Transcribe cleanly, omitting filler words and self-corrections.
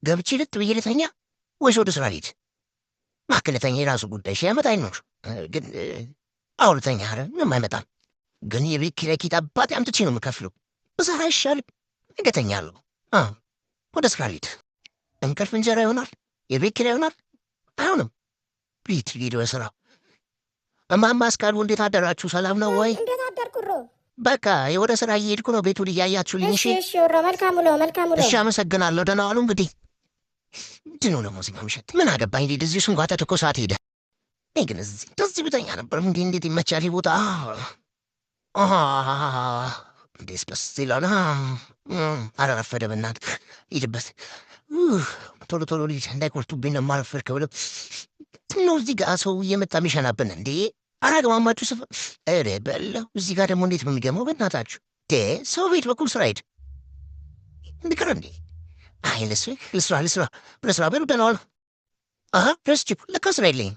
ገብቼ ልጥ ብዬ ልተኛ ወይስ ወደ ስራ ልሂድ? እባክህ ልተኛ፣ የራሱ ጉዳይ ሺህ ዓመት አይኖር። ግን አዎ ልተኛ። ኧረ ምንም አይመጣም። ግን የቤት ኪራይ ኬት አባቴ አምጥቼ ነው የምከፍለው? ብሰራ አይሻልም? ነገ እተኛለሁ። ወደ ስራ ልሂድ። እንቅልፍ እንጀራ ይሆናል፣ የቤት ኪራይ ይሆናል። አይሆንም። ቤት ልሂድ ወደ ስራ። እማማ አስካሉ እንዴት አደራችሁ? ሰላም ነው ወይ? እንዴት አደርኩ ሮ? በቃ ወደ ስራ እየሄድኩ ነው። ቤቱን እያያችሁልኝ። እሺ እሺ ሮ፣ መልካም ውሎ መልካም ውሎ። እሺ አመሰግናለሁ። ደህና ዋሉ። እንግዲህ ምንድን ነው ደግሞ እዚህ መምሸት? ምን አገባኝ? ሂድ እዚህ ስንጓተት እኮ ሰዓት ሄደ። እኔ ግን እንደዚህ ብተኛ ነበር። እንዴት ይመቻል ቦታ። እንዴት ደስ ይላል። ኧረ ረፈደ። በእናትህ ሂድበት። ቶሎ ቶሎ ልጅ እንዳይቆርጡብኝ ነው የማልፈር ብለው ነው እዚህ ጋር ሰው እየመጣ የሚሸናብን እንዴ? አራግማማችሁ ስፍ ኧረ በለው። እዚህ ጋር ደግሞ እንዴት ነው የሚገመው? በእናታችሁ ሰው ቤት በኩል ስራ ሄድ እንድቅር እንዴ? አይ ልስራ በሉ። ደህና ዋሉ። ረስቼ ለካ ስራ የለኝም።